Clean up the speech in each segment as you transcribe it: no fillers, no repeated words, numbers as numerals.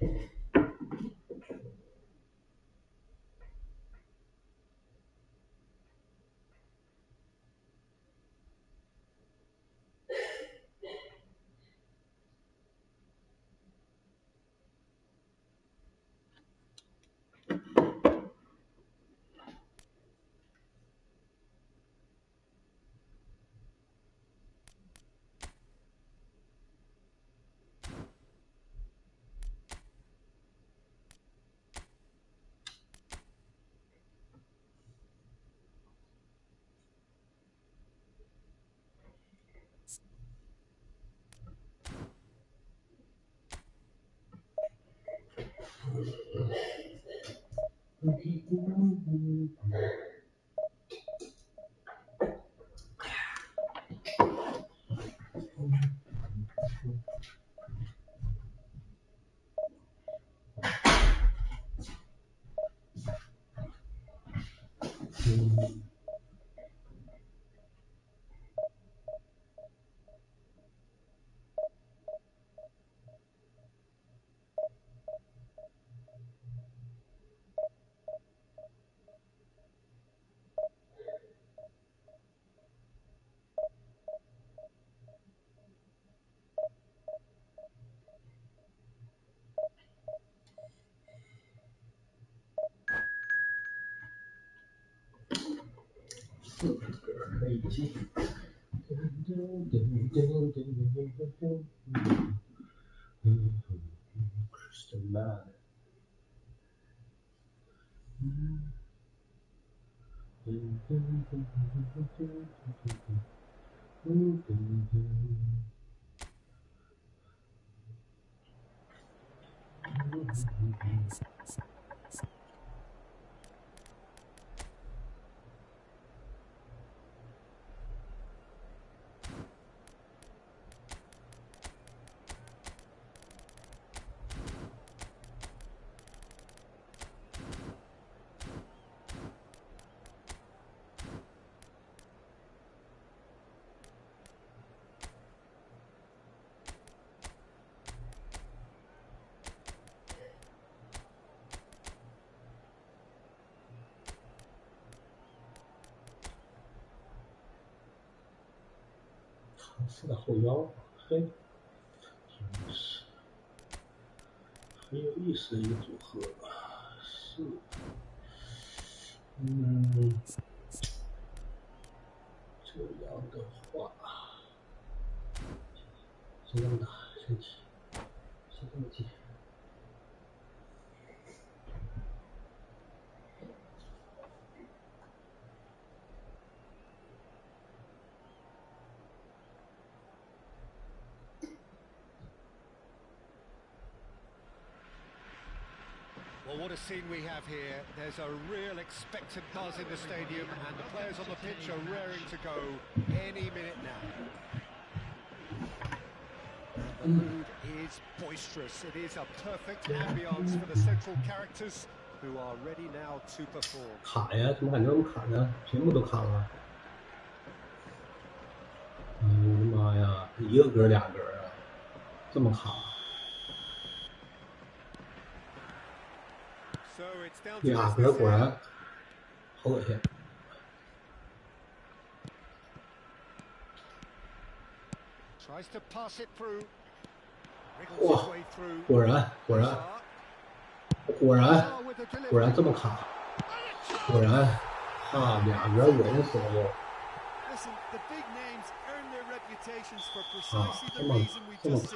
40个累计。Christian man。4的后腰，嘿，真是很有意思的一个组合。是，这样的话，谁这么大？神奇，谁这么近？ Well, what a scene we have here. There's a real expectant buzz in the stadium, and the players on the pitch are raring to go any minute now. The mood is boisterous. It is a perfect ambience for the central characters who are ready now to perform. 卡呀，怎么感觉这么卡呢？屏幕都卡了。哎呦我的妈呀，一个格俩格啊，这么卡。 俩格果然好恶心。哇，果然这么卡，果然啊，俩格稳死了就。啊，这么卡。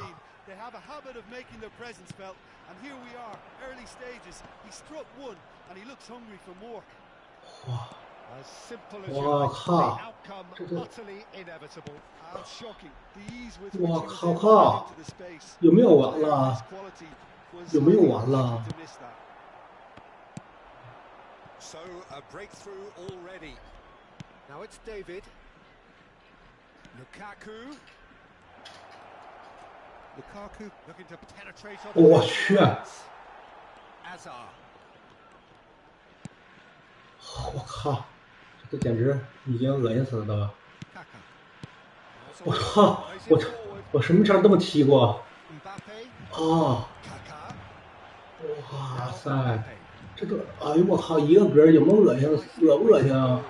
They have a habit of making their presence felt, and here we are, early stages. He struck one, and he looks hungry for more. As simple as you like, the outcome utterly inevitable and shocking. The ease with which he was able into the space. 有没有完了？有没有完了？ So a breakthrough already. Now it's David. Lukaku looking to penetrate on the 我去！我靠，这简直已经恶心死了都！我靠，我什么前这么踢过？哦，哇塞，这个，哎呦我靠，一个格就那么恶心，恶不恶心啊？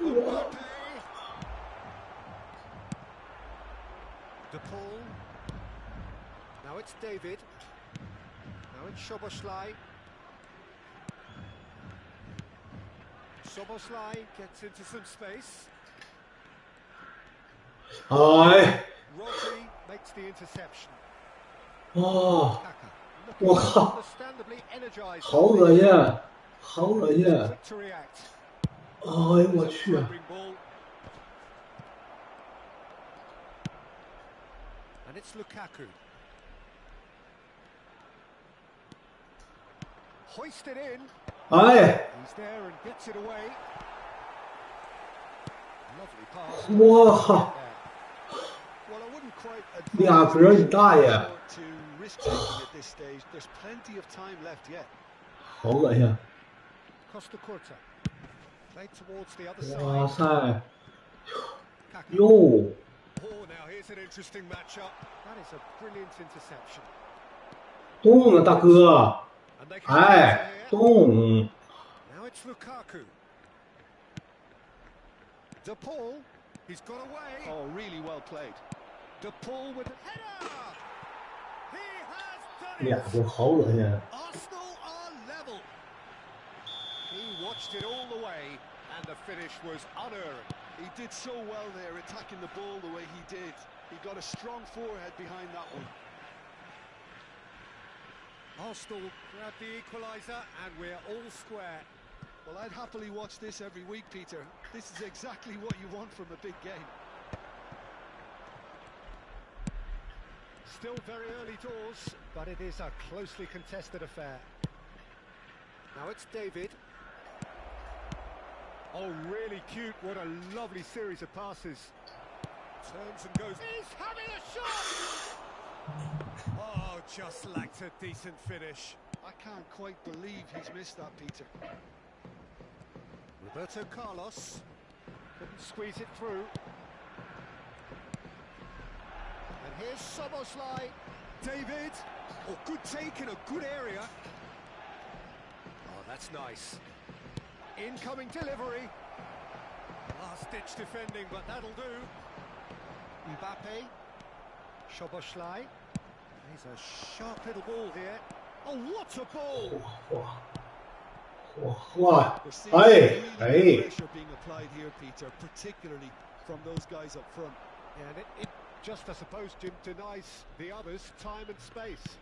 我 DePaul. Now it's David. Now it's Szoboszlai. Szoboszlai gets into some space. 哎， Rodri makes the interception. 哦， Kaka. 我靠， Understandably energized. 好恶心，好恶心！ Quick to react. 哎呦我去！ And it's Lukaku. Hoisted in. 哎， He's there and gets it away. Lovely pass. 我靠， Well, I wouldn't quite 俩格你大爷， to risk taking at this stage. There's plenty of time left yet. 好恶心！ Costa Curta. Played towards the other 哇 side. 塞， Kaka. 哟， Oh, now here's an interesting matchup. That is a brilliant interception. 动啊大哥， And they can 哎， here. 动！ Now it's Lukaku. DePaul. He's got away. Oh, really well played. DePaul with a header. He has done 俩 it. 都好恶心！ Arsenal are level. He watched it all the way, and the finish was unerring. He did so well there, attacking the ball the way he did. He got a strong forehead behind that one. Arsenal grab the equaliser, and we're all square. Well, I'd happily watch this every week, Peter. This is exactly what you want from a big game. Still very early doors, but it is a closely contested affair. Now it's David. Oh, really cute. What a lovely series of passes. Turns and goes. He's having a shot! Oh, just lacked a decent finish. I can't quite believe he's missed that, Peter. Roberto Carlos couldn't squeeze it through. And here's Szoboszlai. David. Oh, good take in a good area. Oh, that's nice. Incoming delivery. Last-ditch defending, but that'll do. Mbappe. Szoboszlai. He's a sharp little ball here. Oh, what a ball! 哇，哎哎， Pressure being applied here, Peter, particularly from those guys up front. Yeah, and it just, I suppose, Jim, denies the others time and space.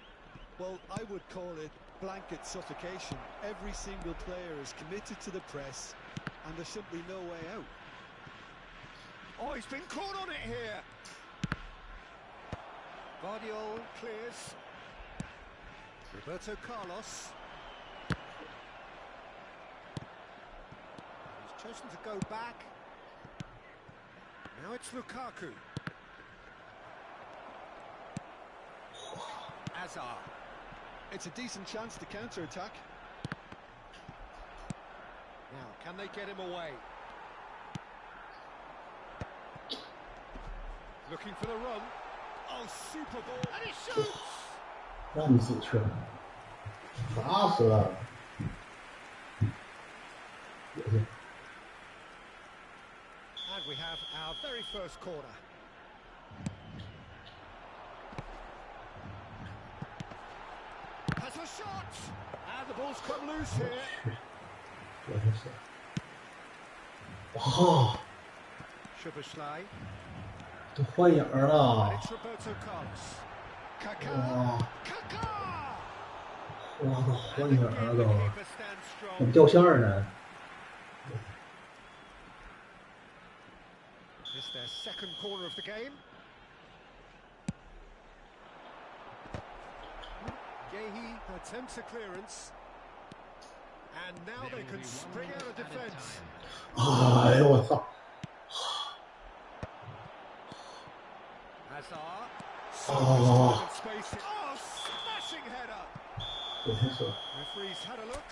Well, I would call it blanket suffocation. Every single player is committed to the press, and there's simply no way out. Oh, he's been caught on it here. Guardiola clears. Roberto Carlos. He's chosen to go back. Now it's Lukaku. Azar. It's a decent chance to counter-attack. Now, can they get him away? Looking for the run. Oh, super ball. And he shoots! 让死去了，打死了！恶心！ And we have our very first corner. Has a shot! And the ball's come loose here. 恶心死了！哇， Szoboszlai. 都换影儿 And 了！ it's Roberto Carlos. Kaka. 哇 Kaka! 哇，都换影儿了 Again, the 都， keeper stands 怎么 strong. 掉线儿呢？ It's their second corner of the game. Gehi attempts a clearance. And now they can spring out of defence. 哎呦我操！ Azar. Oh. Space. Oh, smashing header. 恶心死了！ Referee's had a look,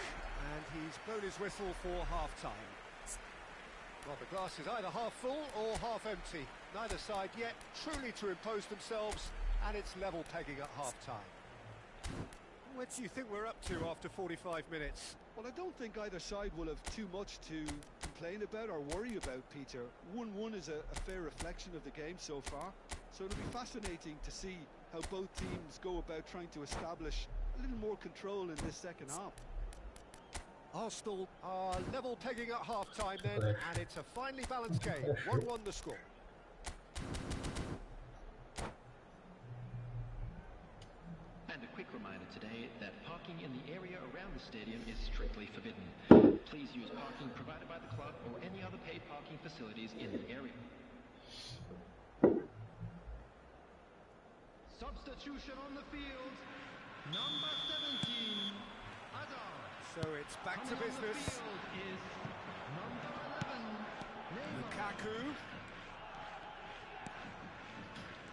and he's blown his whistle for half-time. Well, the glass is either half full or half empty. Neither side yet truly to impose themselves, and it's level pegging at half-time. What do you think we're up to after 45 minutes? Well, I don't think either side will have too much to complain about or worry about, Peter. 1-1 is a fair reflection of the game so far. So it'll be fascinating to see how both teams go about trying to establish a little more control in this second half. Arsenal are level pegging at half-time then, and it's a finely balanced game. 1-1 the score. And a quick reminder today that parking in the area around the stadium is strictly forbidden. Please use parking provided by the club or any other paid parking facilities in the area. Substitution on the field, number 17, Hazard. So it's back to business. On the field is number 11, Lukaku.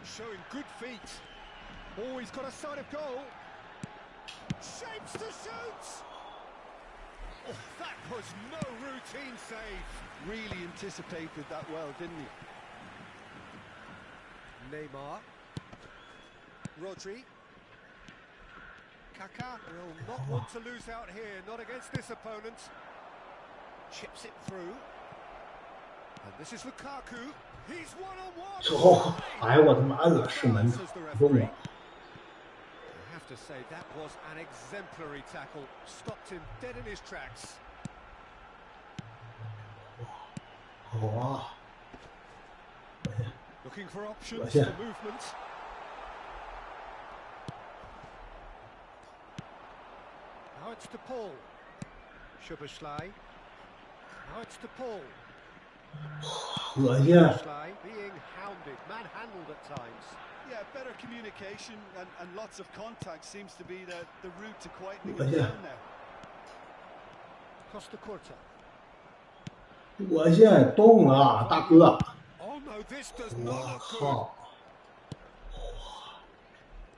Showing good feet. Oh, he's got a side of goal. Shapes to shoot. Oh, that was no routine save. Really anticipated that well, didn't he? Neymar. Rodri. Kaká will not want to lose out here, not against this opponent. Chips it through. And this is Lukaku. He's one-on-one. 之后，哎，我他妈恶心门子，中了。 I have to say that was an exemplary tackle. Stopped him dead in his tracks. 好啊！ Looking for options for movement. Now it's to Paul. Szoboszlai. Now it's to Paul. 恶心！ Szoboszlai being hounded, manhandled at times. Yeah, better communication and lots of contact seems to be the route to quietening it down now. Costa Curta. 恶心，动了，大哥！ Oh no, this does 我 not look good. 靠！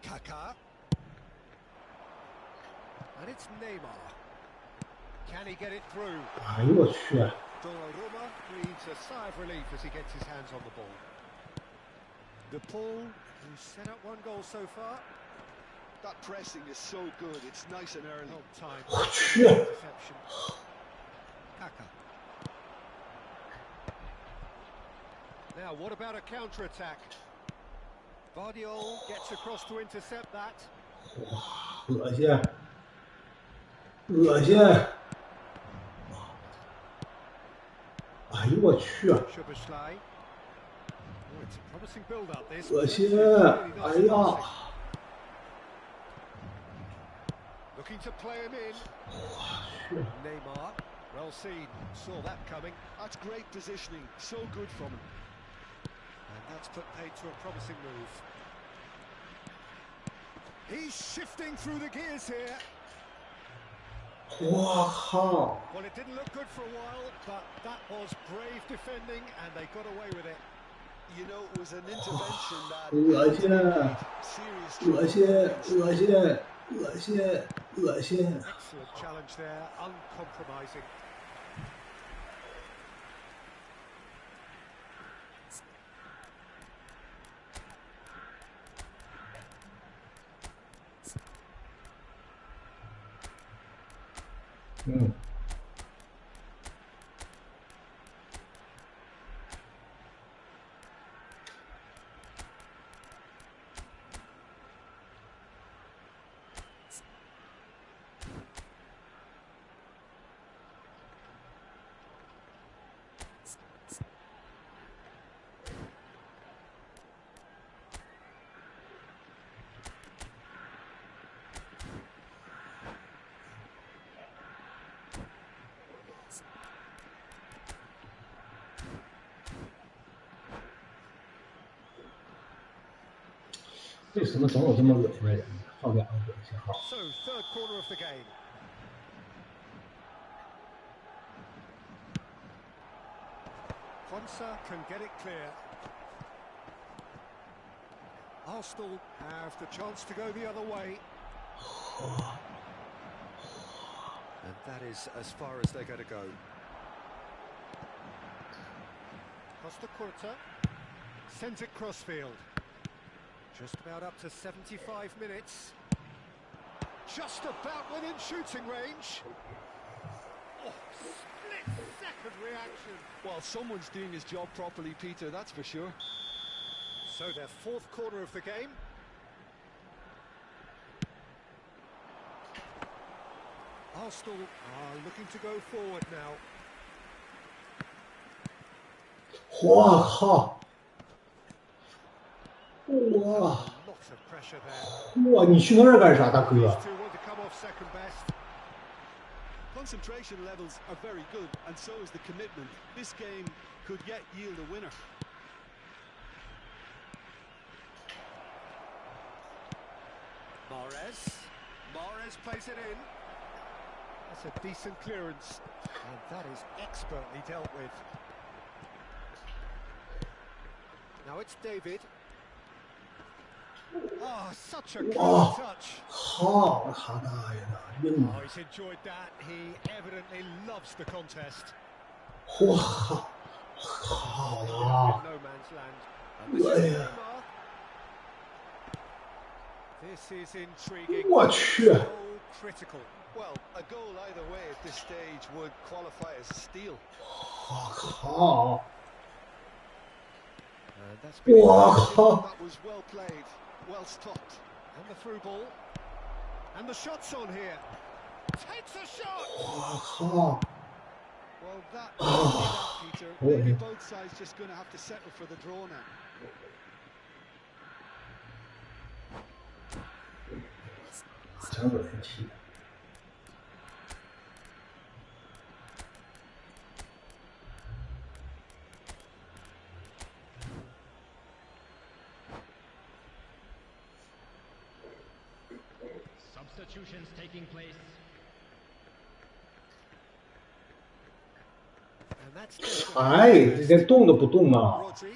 Kaká. And it's Neymar. Can he get it through? 哎呦我去！ Donnarumma breathes a sigh of relief as he gets his hands on the ball. De Paul, who's set up one goal so far. That pressing is so good, it's nice and early. Well timed. 我去！ Interception. Kaká. Now, what about a counter-attack? Vardiol gets across to intercept that. 哇，恶心！恶心！哎呦我去！ Szoboszlai. Oh, it's a promising build-up, this. 恶心！ Really 哎 nice 呀！ passing. Looking to play him in. 我去！ Neymar, well seen, saw that coming. That's great positioning, so good from him. And that's put paid to a promising move. He's shifting through the gears here. 我靠！ Well, it didn't look good for a while, but that was brave defending, and they got away with it. You know, it was an intervention that 恶心！ serious 恶心！ trouble. 恶心！恶心！恶心！ Excellent challenge there, uncompromising. Mm.为什么总有这么恶心的人？放两个恶心号。 So, third corner of the game. Quansah can get it clear. Arsenal have the chance to go the other way. And that is as far as they're going to go. Costa Curta sends it crossfield. Just about up to 75 minutes. just about within shooting range. Oh, split-second reaction. Well, someone's doing his job properly, Peter, that's for sure. So their fourth corner of the game. Arsenal are looking to go forward now. 我靠！哇 Lots of pressure there. 哇！你去那儿干啥，大哥？ These two want to come off second best. Concentration levels are very good, and so is the commitment. This game could yet yield a winner. Mahrez plays it in. That's a decent clearance, and that is expertly dealt with. Now it's David. Oh, such a good touch. 好他大爷的，晕 Oh, he's enjoyed that. He evidently loves the contest. 哇，好啊！ No man's land. And this is Neymar. This is intriguing. 我去！ So critical. Well, a goal either way at this stage would qualify as a steal. 我靠！ That's been 我靠！ That was well played, well stopped. and the through ball. And the shot's on here. Takes a shot. 我靠！ Well, that, Oh. Peter. Oh, Maybe yeah. both sides just going to have to settle for the draw now. 真不能踢。 Substitutions taking place. And that's 哎，这连动都不动啊！ Rodri.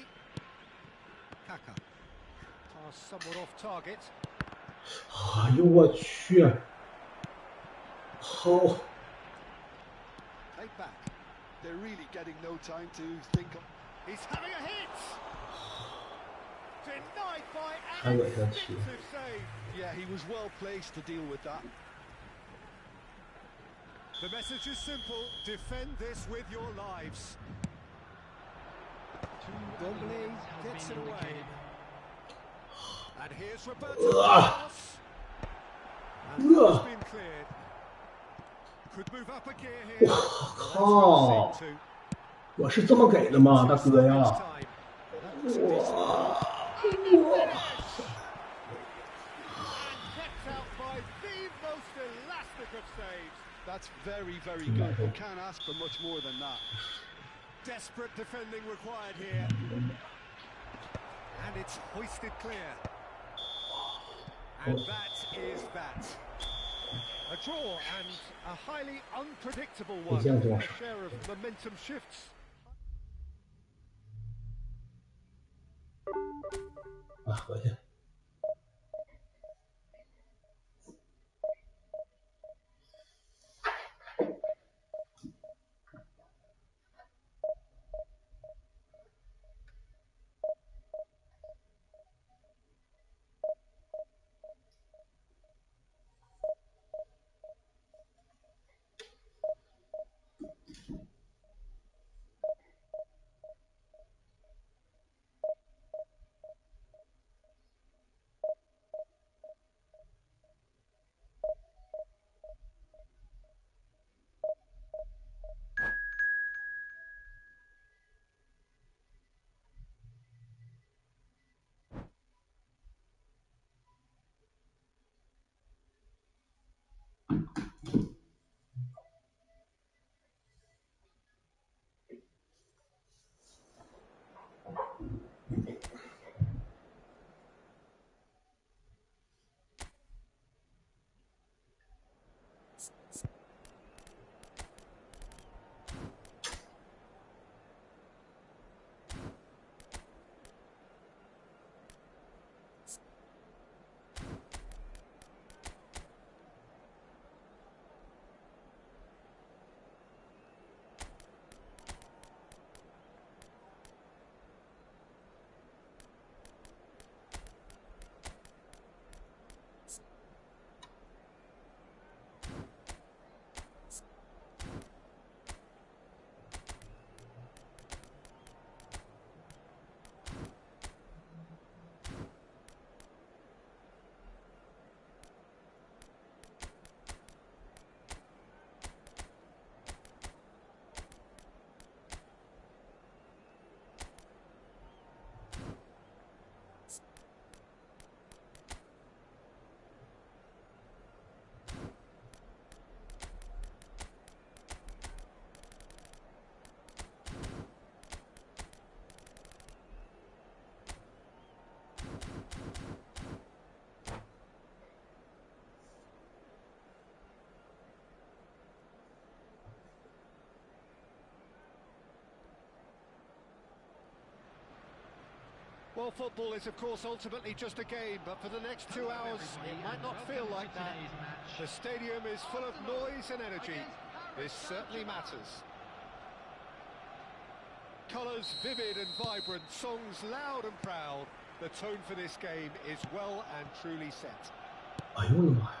Kaka. Pass somewhat off target. 哎呦我去！好， Right back. They're really getting no time to think of. He's having a hit. Denied by 还 an 有一个踢。 instinctive save. Yeah, he was well placed to deal with that. The message is simple. Defend this with your lives. Dombele gets it away. And here's Roberto Carlos. And that's been cleared. Could move up a gear here. 靠！我是这么给的吗，大哥呀？哇！ Kept out by the most elastic of saves. That's very, very good. You can't ask for much more than that. Desperate defending required here. And it's hoisted clear. And that is that. A draw and a highly unpredictable one. A share of momentum shifts. 啊，回去。Well, football is, of course, ultimately just a game, but for the next 2 hours, it might not feel like that. The stadium is full of noise and energy. This certainly matters. Colours vivid and vibrant, songs loud and proud. The tone for this game is well and truly set.哎呦我的妈呀！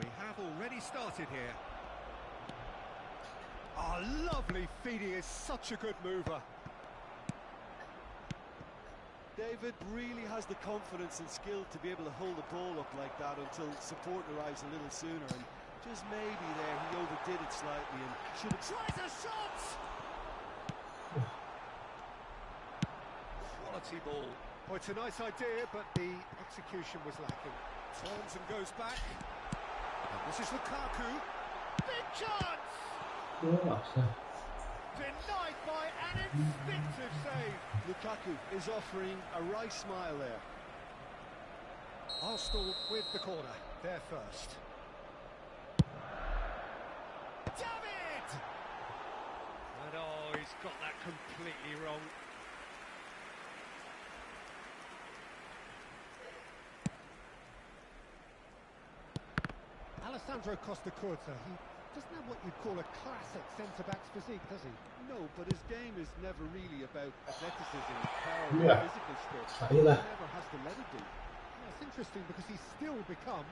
We have already started here. Oh, lovely feet. He is such a good mover. David really has the confidence and skill to be able to hold the ball up like that until support arrives a little sooner, and just maybe there he overdid it slightly and should have Tries a shot! Quality ball. Well, it's a nice idea, but the execution was lacking. Turns and goes back. And this is Lukaku. Big chance! 哇塞！ Denied by an instinctive save. Lukaku is offering a right smile there. Arsenal with the corner. They're first. David! And oh, he's got that completely wrong. Alessandro Costa Curta, he doesn't have what you'd call a classic centre-back's physique, does he? No, but his game is never really about athleticism, power, Yeah. physical stuff. He He never has to let it be. Yeah, it's interesting because he's still become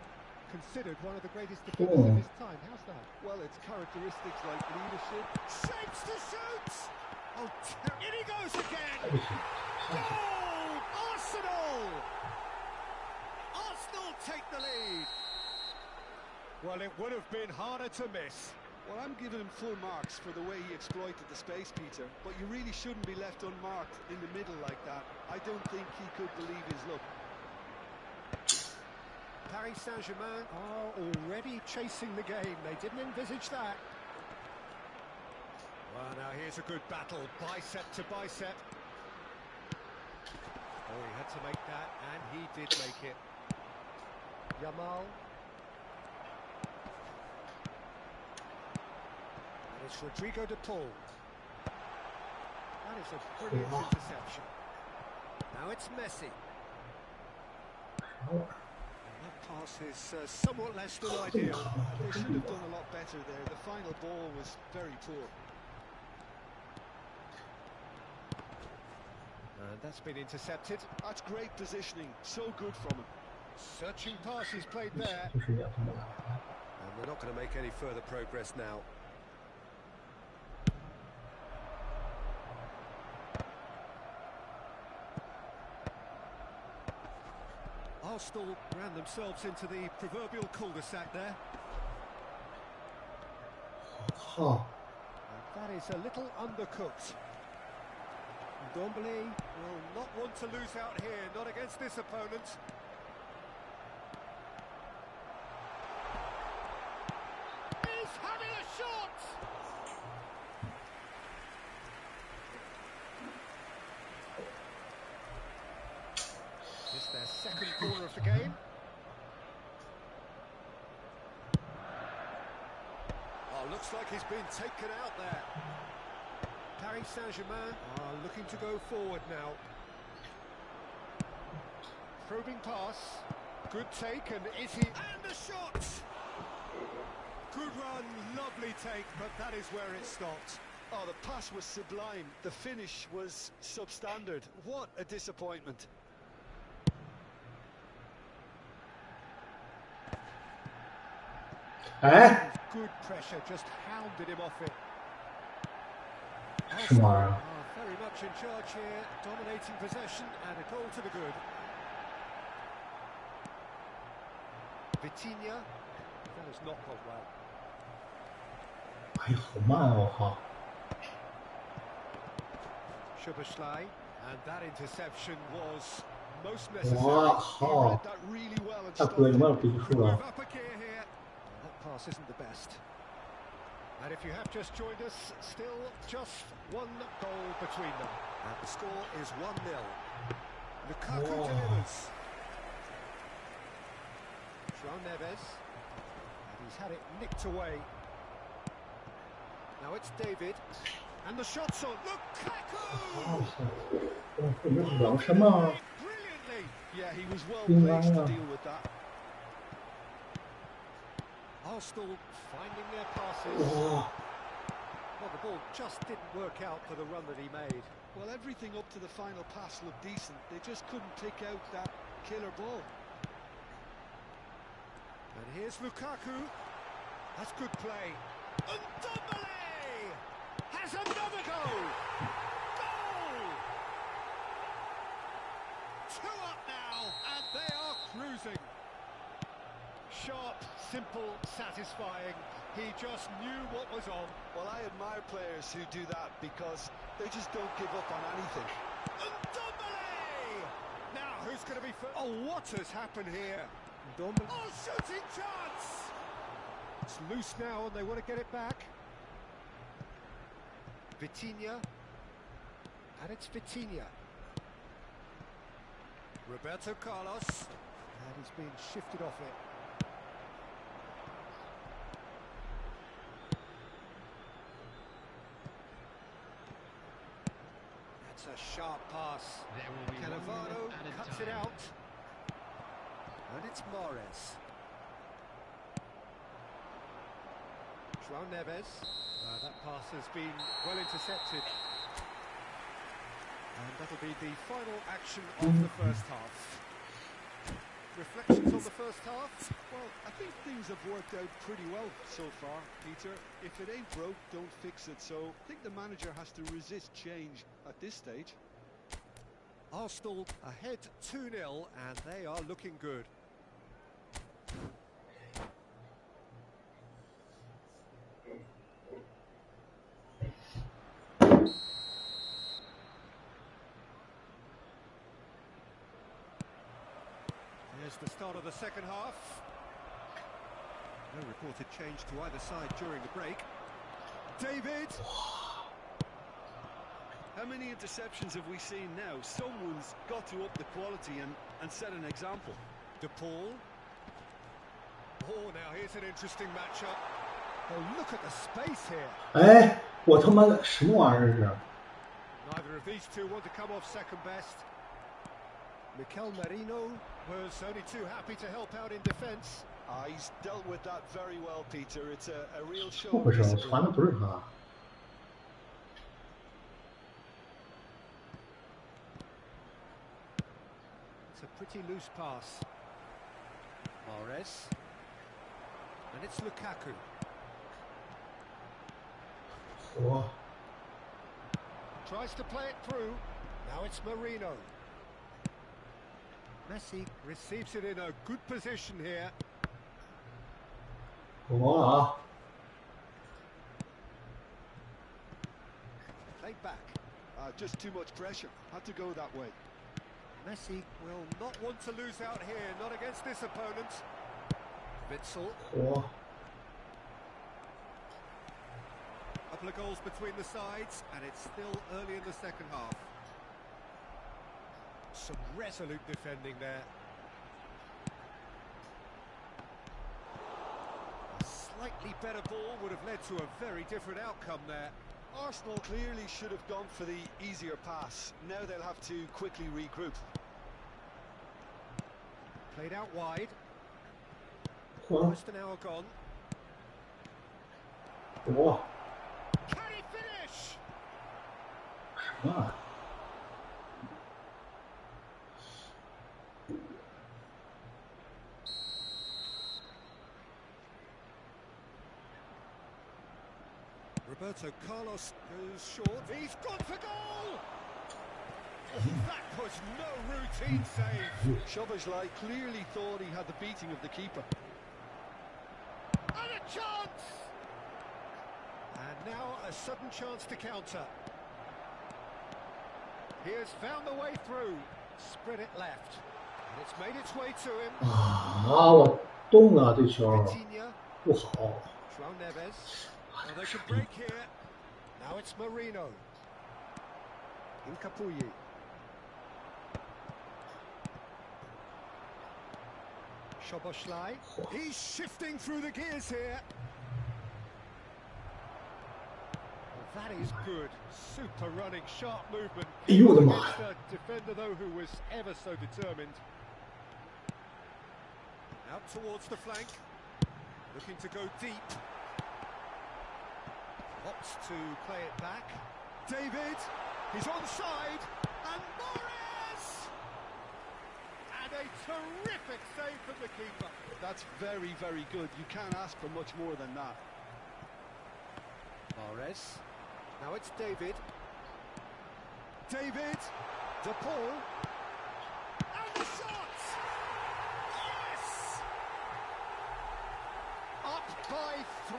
considered one of the greatest defenders of his time. How's that? Well, it's characteristics like leadership. Shapes to shoot! Oh, in he goes again! Goal! Arsenal! Arsenal take the lead! Well, it would have been harder to miss. Well, I'm giving him full marks for the way he exploited the space, Peter, but you really shouldn't be left unmarked in the middle like that. I don't think he could believe his luck. Paris Saint-Germain are already chasing the game. They didn't envisage that. Well, now here's a good battle, bicep to bicep. Oh, he had to make that, and he did make it. Yamal. And it's Rodrigo de Paul. That is a brilliant interception. Now it's Messi. That pass is somewhat less than ideal. They should have done a lot better there. The final ball was very poor. And that's been intercepted. That's great positioning. So good from him. Searching pass he's played there. 就是两分钟。 And they're not going to make any further progress now. Arsenal ran themselves into the proverbial cul-de-sac there. 靠！ And that is a little undercooked. Ndombele will not want to lose out here, not against this opponent. He's having a shot! This is their second corner of the game. Oh, looks like he's been taken out there. Paris Saint-Germain are looking to go forward now. Probing pass. Good take, and is he... And the shot! Good run, lovely take, but that is where it stopped. Oh, the pass was sublime. The finish was substandard. What a disappointment. Eh? Good pressure, just hounded him off it. 什么玩意儿？ Are very much in charge here, dominating possession and a goal to the good. Vitinha, that has not gone well. 哎呀，好慢啊！我靠！ Szoboszlai, and that interception was most necessary. 我 He 靠 read！ that really well and 大 stopped 哥，你 it. 们要比数 Move 了。 up a gear here. That pass isn't the best. And if you have just joined us, still just one goal between them. And the score is 1-0. Lukaku Whoa. delivers. João Neves. And he's had it nicked away. Now Now it's David. And the shot's on. Lukaku! 这不是冷什么 Brilliantly. Yeah, he was well 应该 placed to 啊 deal with that. Arsenal finding their passes. 哇 Well, the ball just didn't work out for the run that he made. Well, everything up to the final pass looked decent. They just couldn't pick out that killer ball. And here's Lukaku. That's good play. And Ndombele has another goal. Goal! 2 up now, and they are cruising. Sharp, simple, satisfying. He just knew what was on. Well, I admire players who do that because they just don't give up on anything. And Ndombele! Now, who's going to be first? Oh, what has happened here? Ndombele. Oh, shooting chance! It's loose now, and they want to get it back. Vitinha. And it's Vitinha. Roberto Carlos. And he's been shifted off it. That's a sharp pass. There will be 1 Cannavaro minute added cuts time. it out. And it's Mahrez. João Neves. That pass has been well intercepted. And that'll be the final action of the first half. Reflections on the first half? Well, I think things have worked out pretty well so far, Peter. If it ain't broke, don't fix it. So I think the manager has to resist change at this stage. Arsenal ahead 2-0 and they are looking good. Here's the start of the second half. No reported change to either side during the break. David! How many interceptions have we seen now? Someone's got to up the quality and set an example. De Paul. Oh, now here's an interesting matchup. Oh, look at the space here. 哎，我他妈的什么玩意儿这是？ Neither of these two want to come off second best. Mikel Merino was only too happy to help out in defence. He's dealt with that very well, Peter. It's a real 怎 show 么 of 回事？我 discipline. 传的不是他。 It's a pretty loose pass. Mahrez. And it's Lukaku. 我 Tries to play it through. Now it's Marino. Messi receives it in a good position here. 我啊， Played back. Just too much pressure. Had to go that way. Messi will not want to lose out here, not against this opponent. Witsel. 我 Couple of goals between the sides, and it's still early in the second half. Some resolute defending there. A slightly better ball would have led to a very different outcome there. Arsenal clearly should have gone for the easier pass. Now they'll have to quickly regroup. Played out wide. 我 Almost an hour gone. 我 Can he finish? 什么啊？ Roberto Carlos goes short. He's gone for goal! Oh, that was no routine save. Szoboszlai clearly thought he had the beating of the keeper. And a chance! And now a sudden chance to counter. He has found the way through. Spread it left. And it's made its way to him. 啊！我动了这球， Vitinha, 不好。 João Neves. Now they can break here. Now it's Marino. Incapuyi. Szoboszlai. He's shifting through the gears here. That is good. Super running, sharp movement. Eh呦我的妈呀 Against a defender, though, who was ever so determined. Out towards the flank. Looking to go deep. Opts to play it back. David, he's onside. And Morris! And a terrific save from the keeper. That's very, very good. You can't ask for much more than that. Morris. Now it's David. David. De Paul. And the shot! Yes! Up by 3.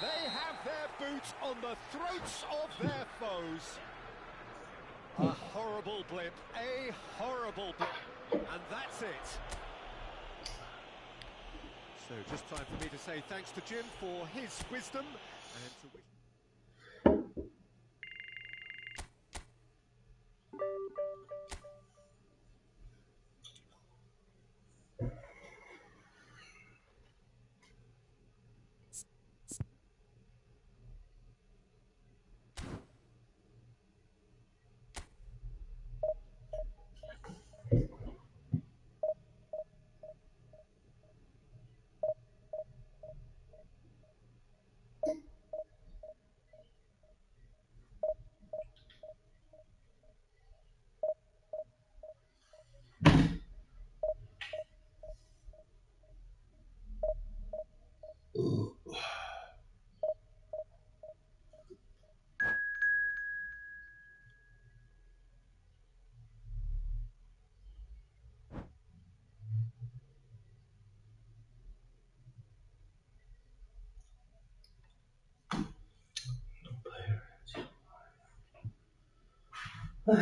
They have their boots on the throats of their foes. A horrible blip. A horrible blip. And that's it. So just time for me to say thanks to Jim for his wisdom and to wish...哎，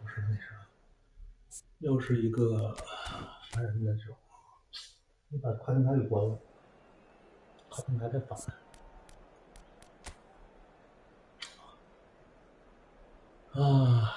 不是那啥，又是一个烦人的这种，你把跨境台给关了，跨境台在反。啊。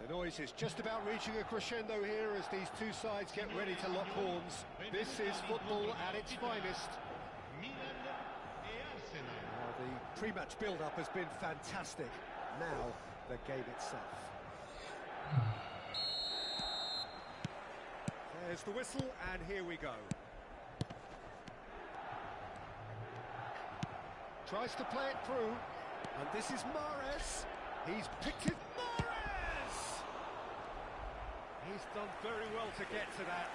The noise is just about reaching a crescendo here as these two sides get ready to lock horns. This is football at its finest. The pre-match build-up has been fantastic. Now, the game itself. There's the whistle, and here we go. Tries to play it through, and this is Mahrez. He's picked it. Mahrez! He's done very well to get to that.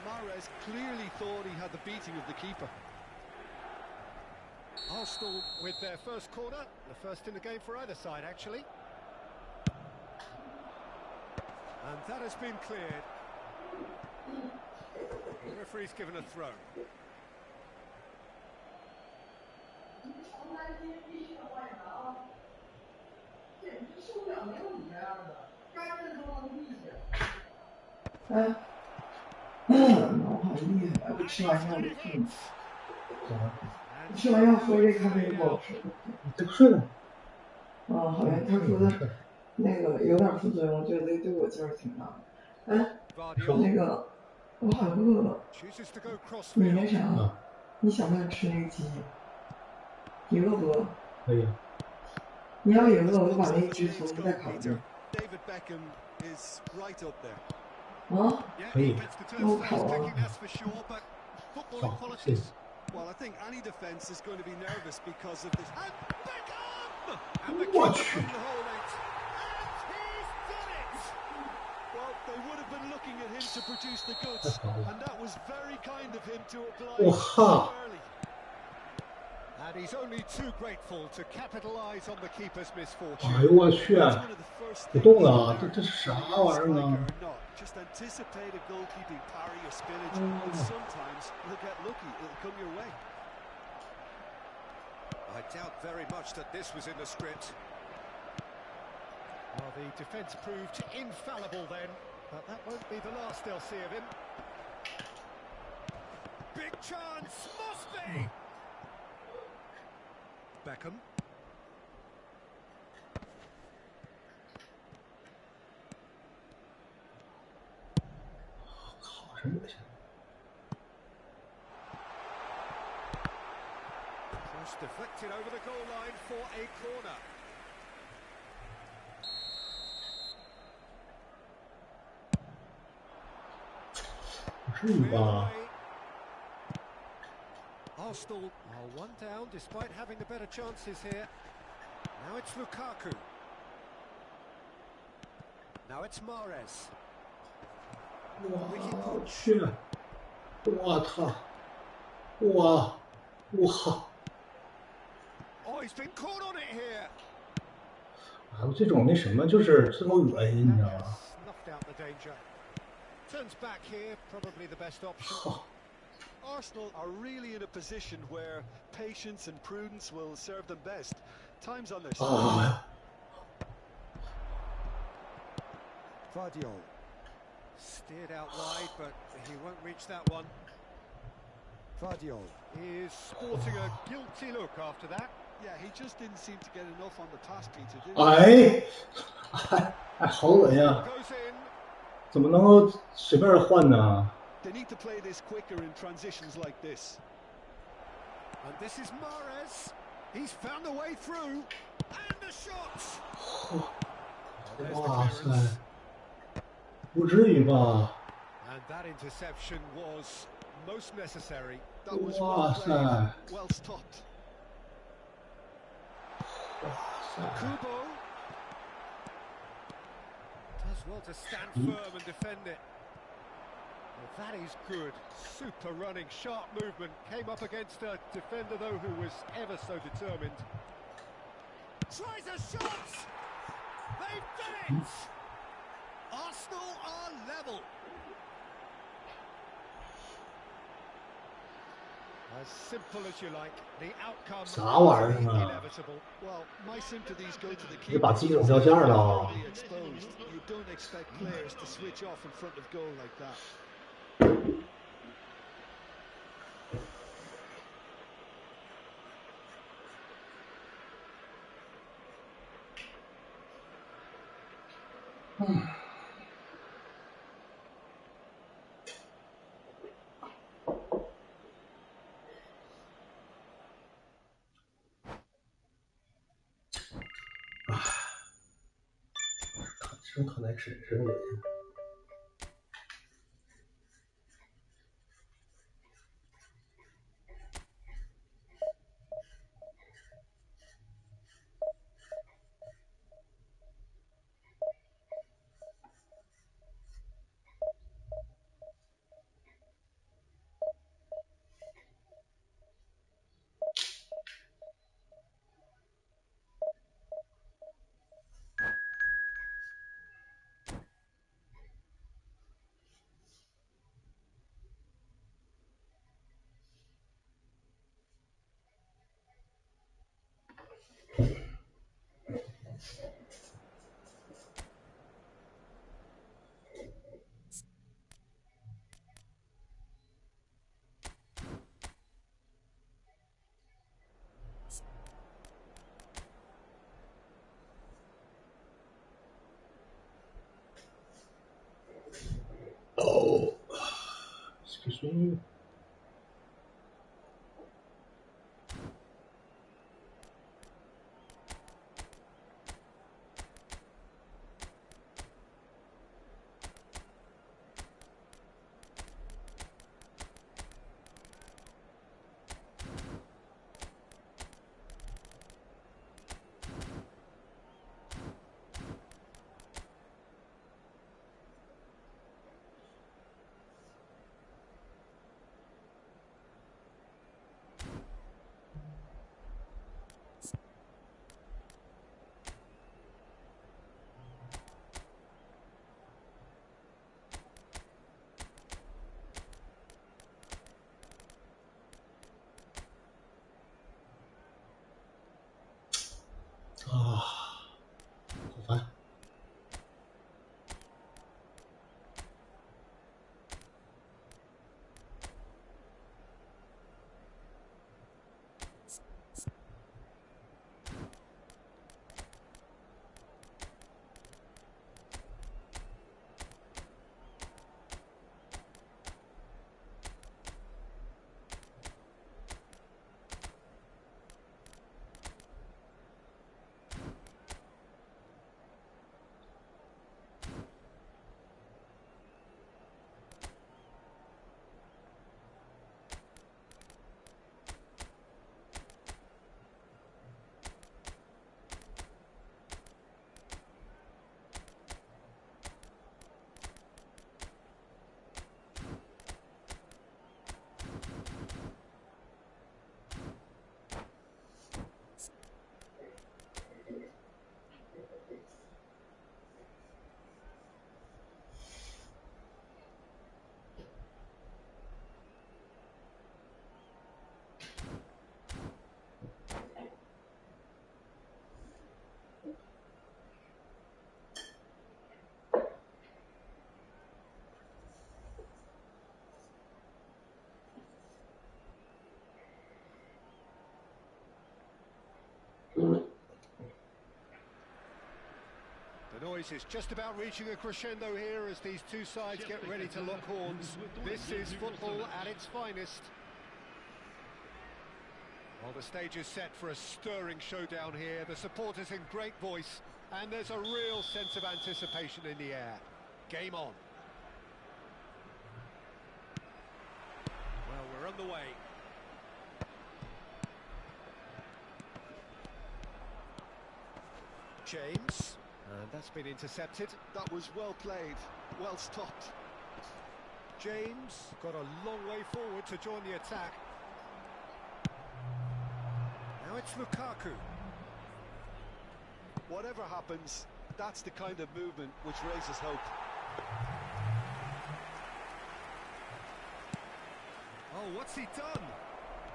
Mahrez clearly thought he had the beating of the keeper. Arsenal with their first corner, the first in the game for either side, actually. And that has been cleared. The referee's given a throw. 哎，脑海厉害，我吃完药就困了。吃完药喝这咖啡不好吃。你再睡了。啊，好像他说的那个有点副作用，我觉得对我劲儿挺大的。哎，那个我好饿了，你那啥，你想不想吃那个鸡？你饿不饿？可以。你要也饿，我就把那一只重新再烤一遍。啊？可以。我烤啊。好，谢谢。Well, I think any defence is going to be nervous because of this. And Beckham! And the Watch. keeper couldn't hold it. And he's done it! Well, they would have been looking at him to produce the goods, and that was very kind of him to oblige so early. And he's only too grateful to capitalise on the keeper's misfortune. 哎呦我去！不动了，这是啥玩意儿呢？ Just anticipate a goalkeeping parry or spillage, but sometimes you'll get lucky. It'll come your way. I doubt very much that this was in the script. Well, the defence proved infallible then, but that won't be the last they'll see of him. Big chance, must be! Beckham. Cross deflected over the goal line for a corner. Arsenal are one down despite having the better chances here. Now it's Lukaku. Now it's Mahrez. 我去！我操！哇！ Oh, he's been caught on it here. 还有这种那什么，就是这么恶心，你知道吗？ Snuffed out the danger. Turns back here, probably the best option. Arsenal are really in a position where patience and prudence will serve them best. Time's on their side. Vardiol. Steered out wide, but he won't reach that one. Vardiol is sporting a guilty look after that. Yeah, he just didn't seem to get enough on the pass, Peter, did he? 哎，好恶心啊！怎么能够随便换呢？ They need to play this quicker in transitions like this. And this is Mahrez. He's found a way through. And the shots. 哇塞！不至于吧？ And that interception was most necessary. That was well played, well stopped. Kubo does well to stand firm and defend it. Well, that is good. Super running, sharp movement. Came up against a defender, though, who was ever so determined. Tries a shot! They've done it! Arsenal are level. As simple as you like, the outcome is inevitable. Well, my sympathies go to the keeper. 你把鸡总掉线了。 Exposed. You don't expect players to switch off in front of goal like that.生可耐吃，真恶心。这谁？啊，好烦！The noise is just about reaching a crescendo here as these two sides get ready to lock horns. This is football at its finest. Well, the stage is set for a stirring showdown here. The supporters in great voice, and there's a real sense of anticipation in the air. Game on. Well, we're underway. James, and that's been intercepted. That was well played, well stopped. James got a long way forward to join the attack. Now it's Lukaku. Whatever happens, that's the kind of movement which raises hope. Oh, what's he done?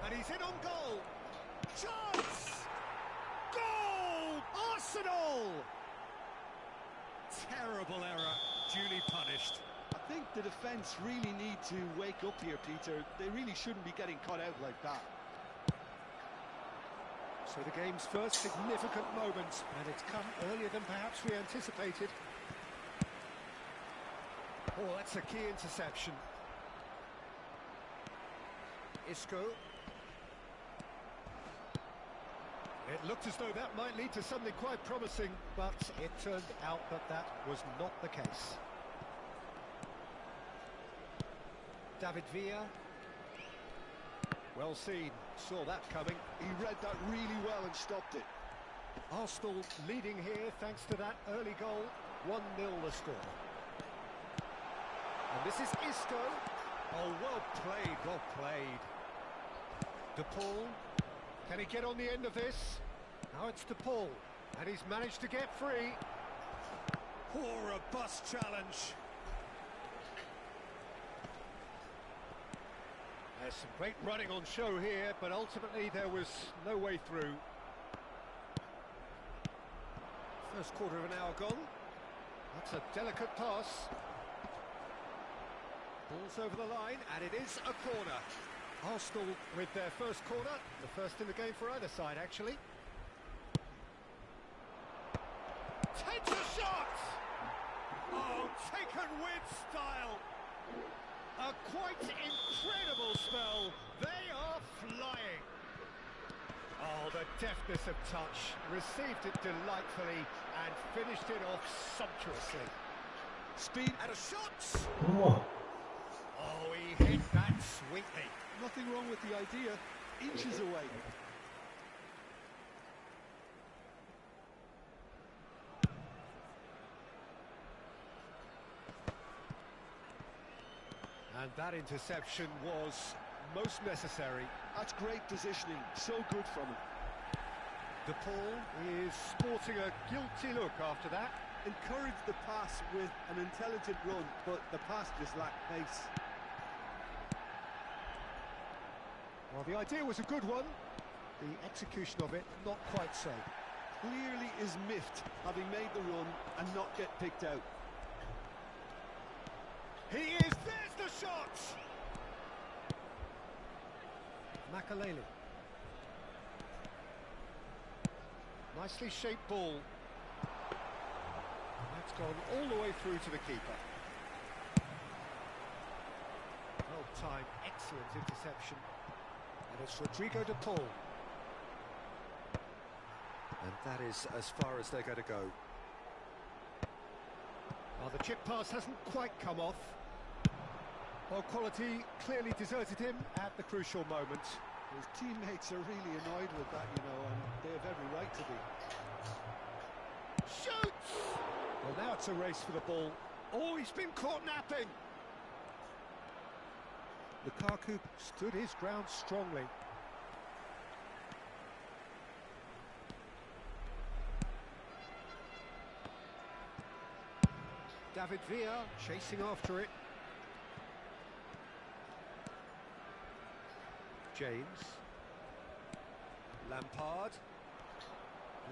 And he's in on goal. Chance! Goal! Arsenal! Terrible error, duly punished. I think the defence really need to wake up here, Peter. They really shouldn't be getting caught out like that. So the game's first significant moment, and it's come earlier than perhaps we anticipated. Oh, that's a key interception. Isco. It looked as though that might lead to something quite promising, but it turned out that that was not the case. David Villa. Well seen, saw that coming. He read that really well and stopped it. Arsenal leading here thanks to that early goal. 1-0 the score. And this is Isco. Oh, well played, well played. De Paul. Can he get on the end of this? Now it's De Paul, and he's managed to get free. Poor robust challenge. There's some great running on show here, but ultimately there was no way through. First quarter of an hour gone. That's a delicate pass. Ball's over the line, and it is a corner. Arsenal with their first corner, the first in the game for either side, actually. Takes a shot! Oh, taken with style! A quite incredible spell. They are flying. Oh, the deftness of touch. Received it delightfully and finished it off sumptuously. Speed and a shot. Oh. Oh, he hit that sweetly. Nothing wrong with the idea. Inches away. And that interception was most necessary. That's great positioning. So good from him. DePaul is sporting a guilty look after that. Encouraged the pass with an intelligent run, but the pass just lacked pace. Well, the idea was a good one. The execution of it, not quite so. Clearly is miffed, having made the run and not get picked out. He is, there's the shot! Makalele. Nicely shaped ball. And that's gone all the way through to the keeper. Well timed, excellent interception. And it's Rodrigo de Paul. And that is as far as they're going to go. Well, the chip pass hasn't quite come off. Well, quality clearly deserted him at the crucial moment. His teammates are really annoyed with that, you know, and they have every right to be. Shoots! Well, now it's a race for the ball. Oh, he's been caught napping. Lukaku stood his ground strongly. David Villa chasing after it. James. Lampard.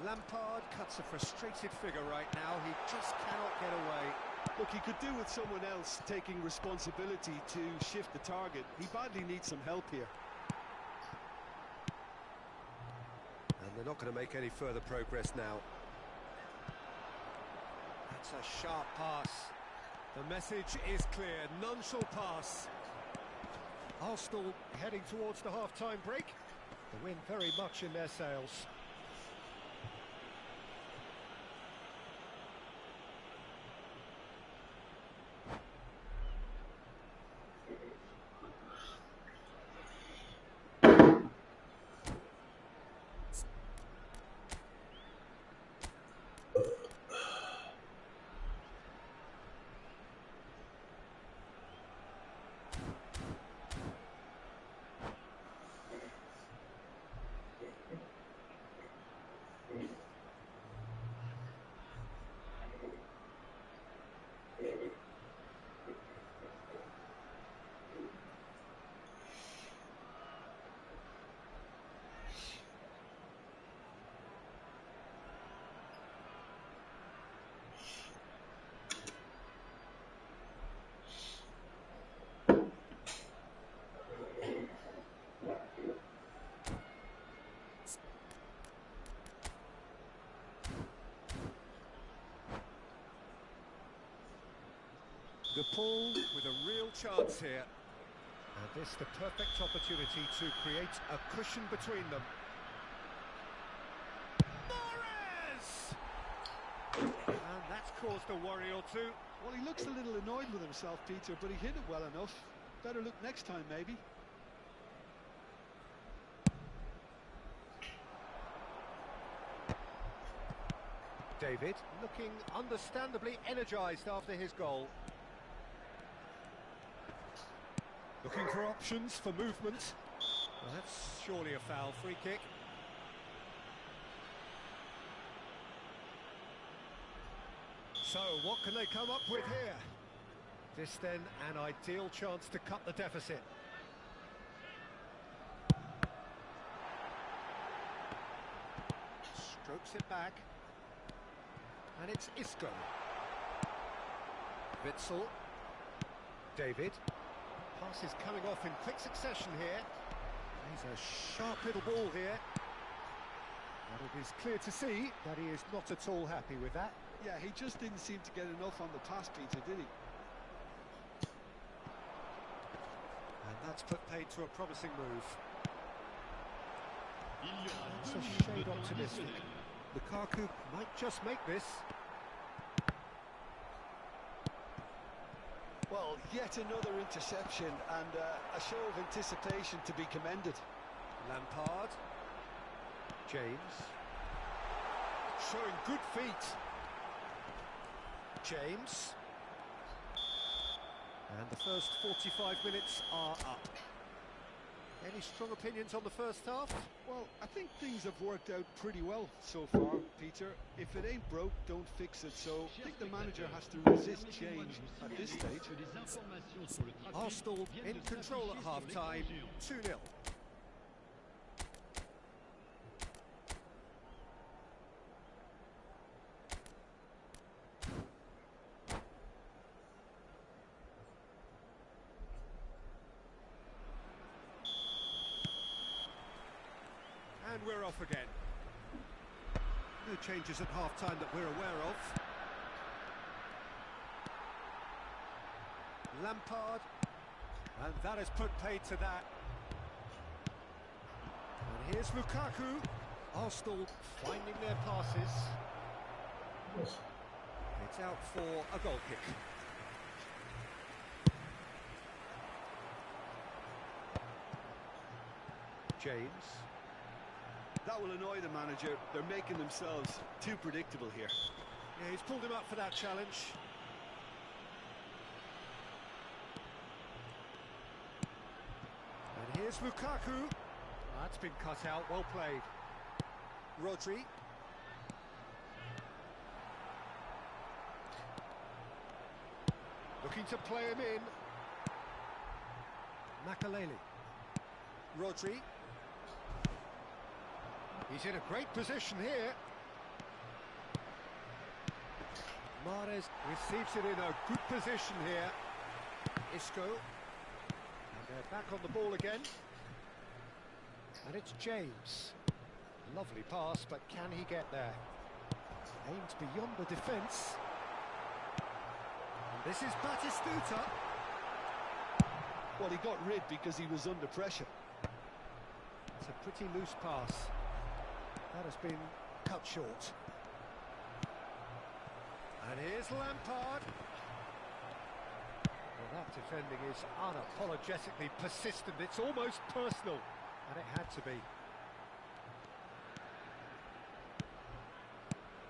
Lampard cuts a frustrated figure right now. He just cannot get away. Look, he could do with someone else taking responsibility to shift the target. He badly needs some help here. And they're not going to make any further progress now. That's a sharp pass. The message is clear. None shall pass. Arsenal heading towards the half-time break. The wind very much in their sails. DePaul with a real chance here. And this the perfect opportunity to create a cushion between them. Morris! And that's caused a worry or two. Well, he looks a little annoyed with himself, Peter, but he hit it well enough. Better look next time, maybe. David looking understandably energised after his goal. Looking for options for movement. Well, that's surely a foul. Free kick. So, what can they come up with here? This then an ideal chance to cut the deficit. Strokes it back. And it's Isco. Witzel. David. Pass is coming off in quick succession here. He's a sharp little ball here. And it is clear to see that he is not at all happy with that. Yeah, he just didn't seem to get enough on the pass, Peter, did he? That's put paid to a promising move. That's a shade optimistic. Lukaku might just make this. Well, yet another interception and a show of anticipation to be commended. Lampard. James. Showing good feet. James. And the first 45 minutes are up. Any strong opinions on the first half? Well, I think things have worked out pretty well so far, Peter. If it ain't broke, don't fix it. So I think the manager has to resist change at this stage. Arsenal in control at half-time, 2-0. And we're off again. No changes at half-time that we're aware of. Lampard. And that has put paid to that. And here's Lukaku. Arsenal finding their passes. It's out for a goal kick. James. That will annoy the manager. They're making themselves too predictable here. Yeah, he's pulled him up for that challenge. And here's Lukaku. That's been cut out, well played. Rodri. Looking to play him in. Makaleli. Rodri. He's in a great position here. Mahrez receives it in a good position here. Isco. And they're back on the ball again. And it's James. Lovely pass, but can he get there? Aimed beyond the defence. And this is Batistuta. Well, he got rid because he was under pressure. It's a pretty loose pass. That has been cut short. And here's Lampard. Well, that defending is unapologetically persistent. It's almost personal, and it had to be.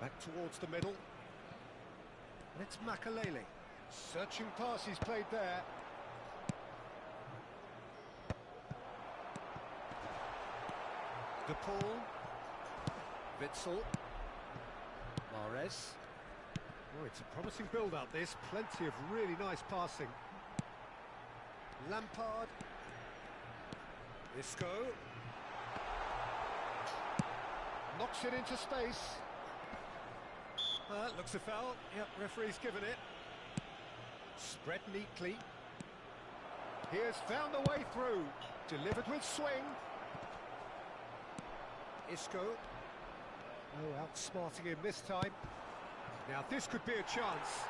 Back towards the middle. And it's Makaleli. Searching pass he's played there. De Paul. Witsel. Mahrez. Oh, it's a promising build-up, this. Plenty of really nice passing. Lampard. Isco. Knocks it into space. Looks a foul. Yep, referee's given it. Spread neatly. He has found a way through. Delivered with swing. Isco. Oh, outsmarting him this time. Now this could be a chance.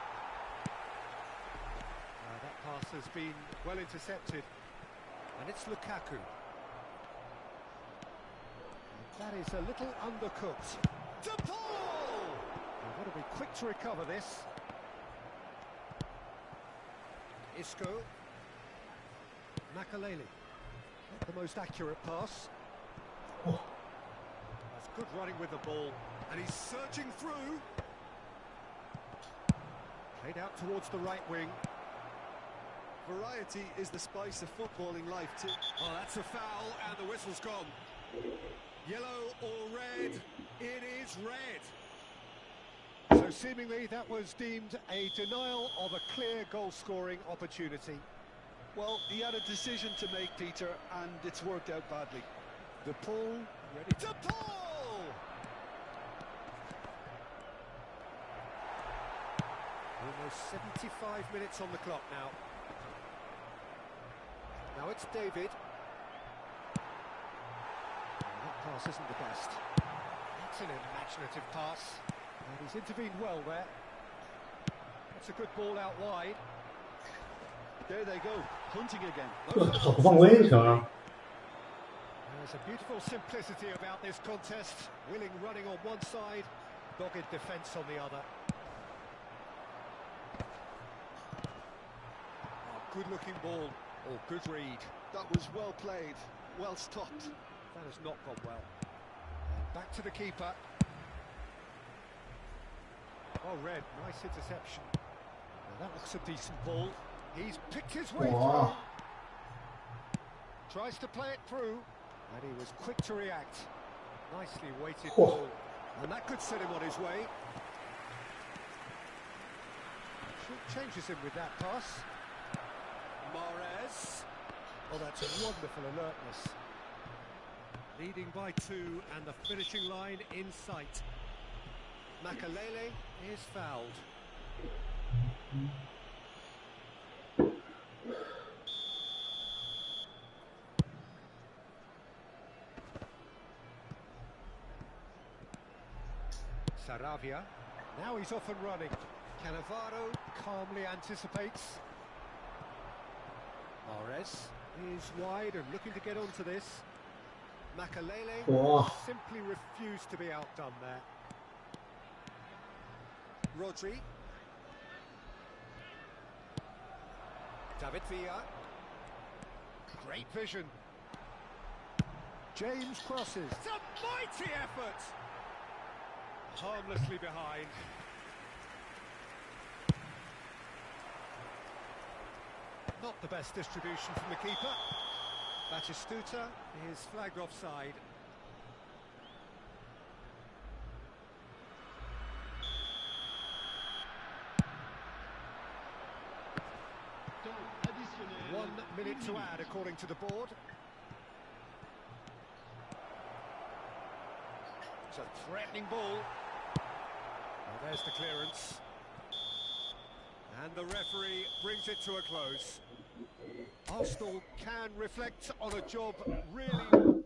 That pass has been well intercepted. And it's Lukaku. And that is a little undercooked. De Paul! They've got to be quick to recover this. Isco. Makaleli. Not the most accurate pass. Oh. That's good running with the ball. And he's searching through. Played out towards the right wing. Variety is the spice of footballing life too. Oh, that's a foul, and the whistle's gone. Yellow or red? It is red. So seemingly that was deemed a denial of a clear goal-scoring opportunity. Well, he had a decision to make, Peter, and it's worked out badly. De Paul, ready. De Paul! Almost 75 minutes on the clock now. Now it's David. That pass isn't the best. That's an imaginative pass. And he's intervened well there. That's a good ball out wide. There they go, hunting again. 这不犯规行。 There's a beautiful simplicity about this contest. Willing running on one side, dogged defence on the other. Oh, good-looking ball. Oh, good read. That was well played, well stopped. That has not gone well. And back to the keeper. Oh, Red, nice interception. Now that looks a decent ball. He's picked his way through. Tries to play it through. And he was quick to react. Nicely weighted ball. And that could set him on his way. Changes him with that pass. Mahrez. Oh, that's a wonderful alertness. Leading by 2 and the finishing line in sight. Makalele is fouled. Saravia, now he's off and running. Cannavaro calmly anticipates. Mahrez is wide and looking to get onto this. Makalele simply refused to be outdone there. Rodri. David Villa. Great vision. James crosses. It's a mighty effort! Harmlessly behind. Not the best distribution from the keeper. Batistuta is flagged offside. One minute to add according to the board. It's a threatening ball. Well, there's the clearance. And the referee brings it to a close. Arsenal can reflect on a job really